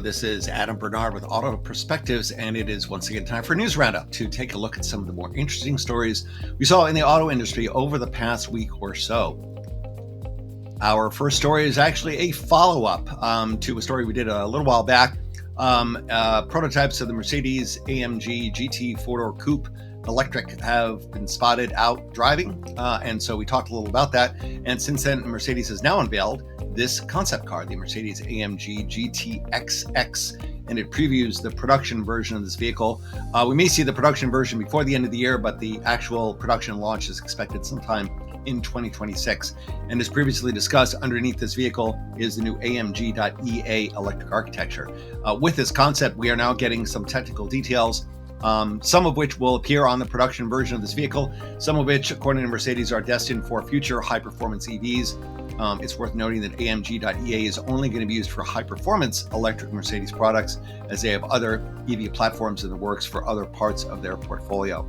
This is Adam Bernard with AutoPerspectives, and it is once again time for News Roundup to take a look at some of the more interesting stories we saw in the auto industry over the past week or so. Our first story is actually a follow-up to a story we did a little while back. Prototypes of the Mercedes-AMG GT four-door coupe electric have been spotted out driving, and so we talked a little about that. And since then, Mercedes has now unveiled this concept car, the Mercedes-AMG GT XX, and it previews the production version of this vehicle. We may see the production version before the end of the year, but the actual production launch is expected sometime in 2026. And as previously discussed, underneath this vehicle is the new AMG.EA electric architecture. With this concept, we are now getting some technical details, some of which will appear on the production version of this vehicle, some of which, according to Mercedes, are destined for future high-performance EVs. It's worth noting that AMG.EA is only going to be used for high-performance electric Mercedes products, as they have other EV platforms in the works for other parts of their portfolio.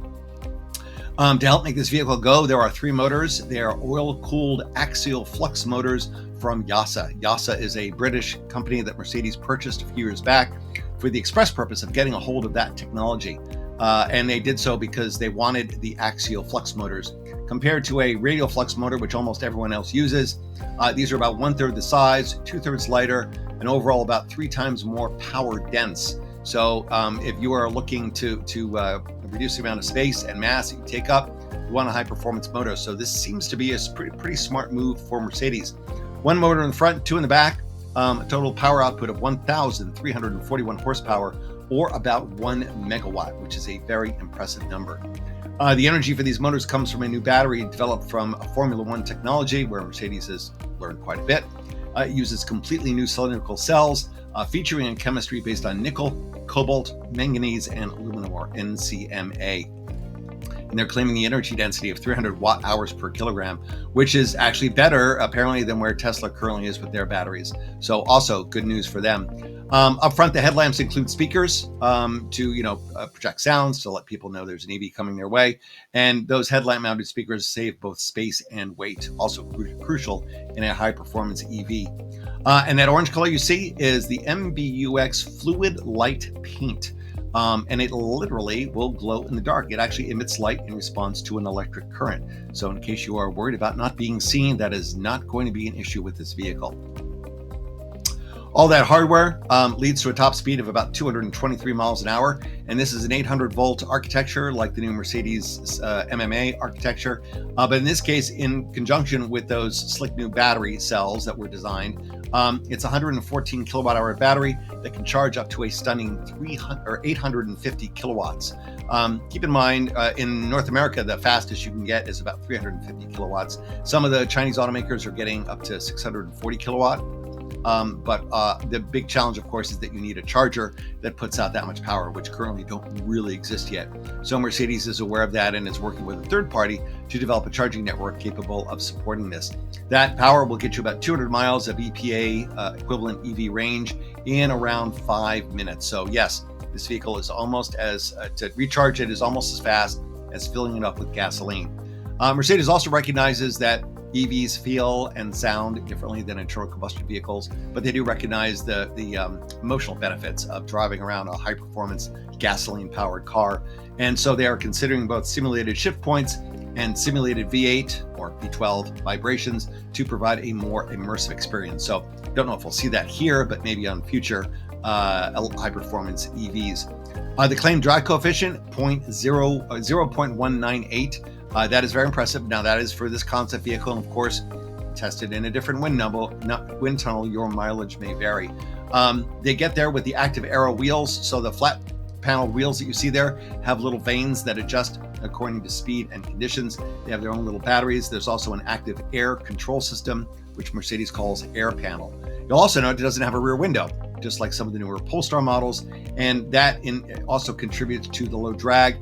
To help make this vehicle go, there are three motors. They are oil-cooled axial flux motors from YASA. YASA is a British company that Mercedes purchased a few years back for the express purpose of getting a hold of that technology. And they did so because they wanted the axial flux motors. Compared to a radial flux motor, which almost everyone else uses, these are about 1/3 the size, 2/3 lighter, and overall about 3 times more power dense. So if you are looking to reduce the amount of space and mass that you take up, you want a high performance motor. So this seems to be a pretty smart move for Mercedes. One motor in the front, 2 in the back, a total power output of 1,341 horsepower, or about 1 megawatt, which is a very impressive number. The energy for these motors comes from a new battery developed from Formula One technology, where Mercedes has learned quite a bit. It uses completely new cylindrical cells, featuring a chemistry based on nickel, cobalt, manganese, and aluminum, or NCMA. And they're claiming the energy density of 300 watt hours per kilogram, which is actually better, apparently, than where Tesla currently is with their batteries. So also good news for them. Up front, the headlamps include speakers to project sounds to let people know there's an EV coming their way. And those headlamp mounted speakers save both space and weight, also crucial in a high performance EV. And that orange color you see is the MBUX Fluid Light paint. And it literally will glow in the dark. It actually emits light in response to an electric current. So in case you are worried about not being seen, that is not going to be an issue with this vehicle. All that hardware leads to a top speed of about 223 miles an hour. And this is an 800-volt architecture like the new Mercedes MMA architecture. But in this case, in conjunction with those slick new battery cells that were designed, it's a 114 kilowatt hour battery that can charge up to a stunning 850 kilowatts. Keep in mind, in North America, the fastest you can get is about 350 kilowatts. Some of the Chinese automakers are getting up to 640 kilowatt. But the big challenge, of course, is that you need a charger that puts out that much power, which currently don't really exist yet. So Mercedes is aware of that and is working with a third party to develop a charging network capable of supporting this. That power will get you about 200 miles of EPA equivalent EV range in around 5 minutes. So yes, this vehicle is almost to recharge it is almost as fast as filling it up with gasoline. Mercedes also recognizes that EVs feel and sound differently than internal combustion vehicles, but they do recognize the emotional benefits of driving around a high-performance gasoline-powered car. And so they are considering both simulated shift points and simulated V8 or V12 vibrations to provide a more immersive experience. So don't know if we'll see that here, but maybe on future high-performance EVs. The claimed drag coefficient, 0.198. That is very impressive. Now, that is for this concept vehicle, and of course, tested in a different wind tunnel, your mileage may vary. They get there with the active aero wheels, so the flat panel wheels that you see there have little vanes that adjust according to speed and conditions. They have their own little batteries. There's also an active air control system, which Mercedes calls Air Panel. You'll also note it doesn't have a rear window, just like some of the newer Polestar models, and that also contributes to the low drag.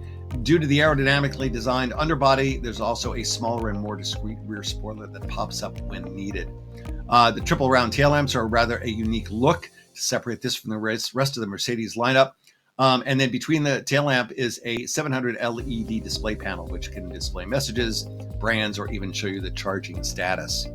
Due to the aerodynamically designed underbody, there's also a smaller and more discreet rear spoiler that pops up when needed. The triple round tail lamps are rather a unique look to separate this from the rest of the Mercedes lineup. And then between the tail lamp is a 700 LED display panel, which can display messages, brands, or even show you the charging status.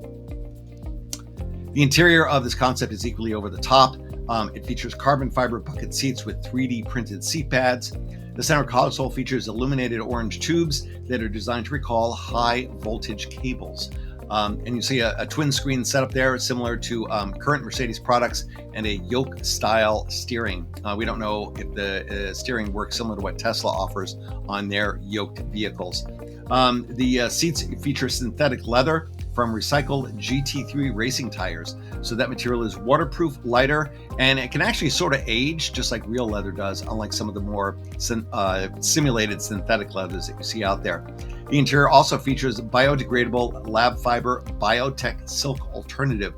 The interior of this concept is equally over the top. It features carbon fiber bucket seats with 3D printed seat pads. The center console features illuminated orange tubes that are designed to recall high voltage cables. And you see a twin screen setup there, similar to current Mercedes products, and a yoke-style steering. We don't know if the steering works similar to what Tesla offers on their yoked vehicles. The seats feature synthetic leather from recycled GT3 racing tires. So that material is waterproof, lighter, and it can actually sort of age just like real leather does, unlike some of the more simulated synthetic leathers that you see out there. The interior also features biodegradable lab fiber biotech silk alternative.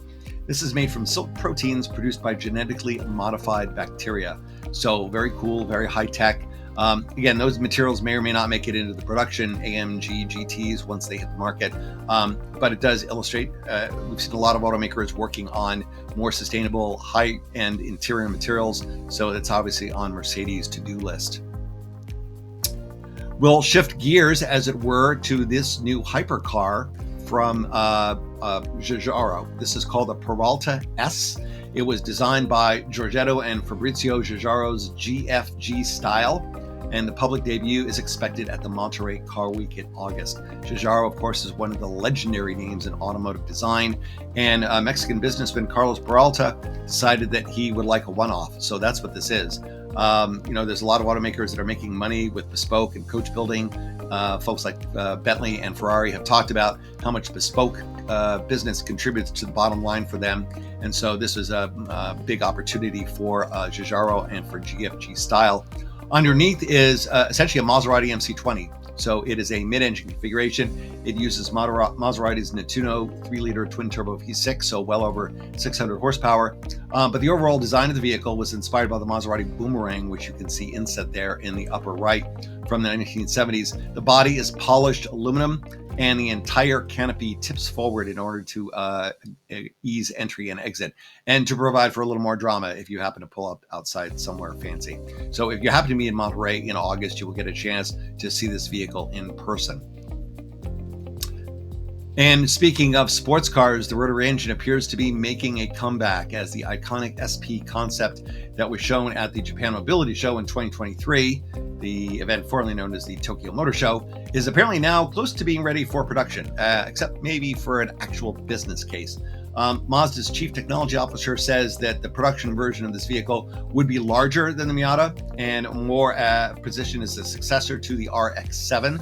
This is made from silk proteins produced by genetically modified bacteria. So very cool, very high tech. Again, those materials may or may not make it into the production AMG GTs once they hit the market, but it does illustrate, we've seen a lot of automakers working on more sustainable, high-end interior materials, so it's obviously on Mercedes' to-do list. We'll shift gears, as it were, to this new hypercar from Giugiaro. This is called the Peralta S. It was designed by Giorgetto and Fabrizio Giugiaro's GFG style, and the public debut is expected at the Monterey Car Week in August. Giugiaro, of course, is one of the legendary names in automotive design, and Mexican businessman Carlos Peralta decided that he would like a one-off, so that's what this is. There's a lot of automakers that are making money with bespoke and coach building. Folks like Bentley and Ferrari have talked about how much bespoke business contributes to the bottom line for them. And so this is a big opportunity for Giugiaro and for GFG style. Underneath is essentially a Maserati MC20. So it is a mid-engine configuration. It uses Maserati's Nettuno 3-liter twin-turbo V6, so well over 600 horsepower. But the overall design of the vehicle was inspired by the Maserati Boomerang, which you can see inset there in the upper right from the 1970s. The body is polished aluminum, and the entire canopy tips forward in order to ease entry and exit, and to provide for a little more drama if you happen to pull up outside somewhere fancy. So if you happen to be in Monterey in August, you will get a chance to see this vehicle in person. And speaking of sports cars, the rotary engine appears to be making a comeback, as the iconic SP concept that was shown at the Japan Mobility Show in 2023, the event formerly known as the Tokyo Motor Show, is apparently now close to being ready for production, except maybe for an actual business case. Mazda's chief technology officer says that the production version of this vehicle would be larger than the Miata and more positioned as a successor to the RX-7.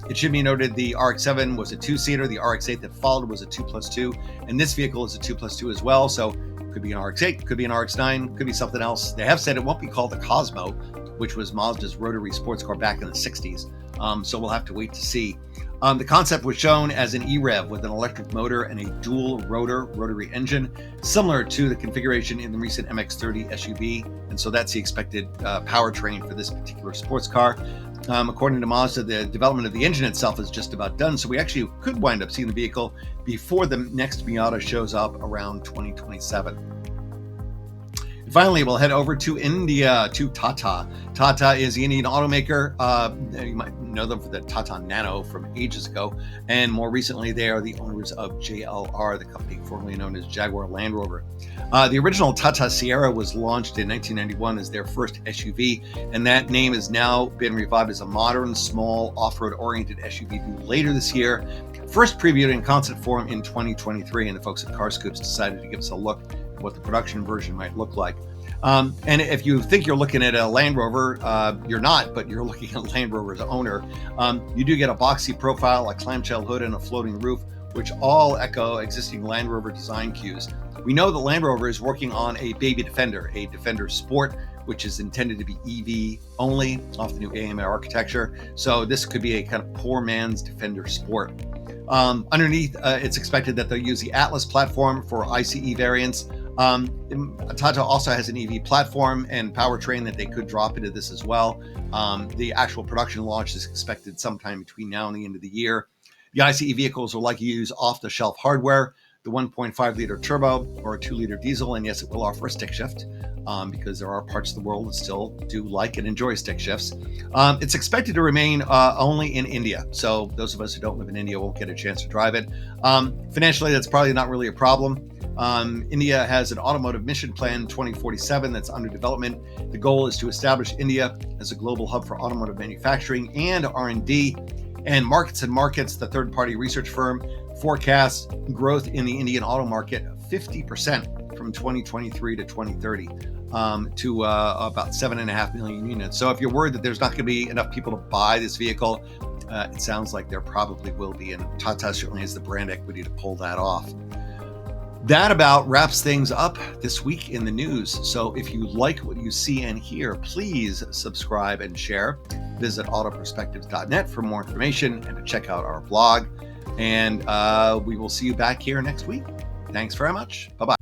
It should be noted the RX-7 was a two-seater, the RX-8 that followed was a 2+2, and this vehicle is a 2+2 as well, so could be an RX-8, could be an RX-9, could be something else. They have said it won't be called the Cosmo, which was Mazda's rotary sports car back in the 60s, so we'll have to wait to see. The concept was shown as an EREV with an electric motor and a dual rotor rotary engine, similar to the configuration in the recent MX-30 SUV, and so that's the expected powertrain for this particular sports car. According to Mazda, the development of the engine itself is just about done, so we actually could wind up seeing the vehicle before the next Miata shows up around 2027. And finally, we'll head over to India, to Tata. Tata is the Indian automaker. You might know them for the Tata Nano from ages ago, and more recently, they are the owners of JLR, the company formerly known as Jaguar Land Rover. The original Tata Sierra was launched in 1991 as their first SUV, and that name has now been revived as a modern, small, off-road oriented SUV due later this year. First previewed in concept form in 2023, and the folks at CarScoops decided to give us a look at what the production version might look like. And if you think you're looking at a Land Rover, you're not, but you're looking at Land Rover's owner. You do get a boxy profile, a clamshell hood, and a floating roof, which all echo existing Land Rover design cues. We know that Land Rover is working on a baby Defender, a Defender Sport, which is intended to be EV only off the new AMR architecture. So this could be a kind of poor man's Defender Sport. Underneath, it's expected that they'll use the Atlas platform for ICE variants. Tata also has an EV platform and powertrain that they could drop into this as well. The actual production launch is expected sometime between now and the end of the year. The ICE vehicles will likely use off-the-shelf hardware, the 1.5-liter turbo or a 2-liter diesel, and yes, it will offer a stick shift because there are parts of the world that still do like and enjoy stick shifts. It's expected to remain only in India, so those of us who don't live in India won't get a chance to drive it. Financially, that's probably not really a problem. India has an automotive mission plan 2047 that's under development. The goal is to establish India as a global hub for automotive manufacturing and R&D. And Markets, the third-party research firm, forecasts growth in the Indian auto market 50% from 2023 to 2030 to about 7.5 million units. So if you're worried that there's not going to be enough people to buy this vehicle, it sounds like there probably will be, and Tata certainly has the brand equity to pull that off. That about wraps things up this week in the news. So if you like what you see and hear, please subscribe and share. Visit AutoPerspectives.net for more information and to check out our blog. And we will see you back here next week. Thanks very much. Bye-bye.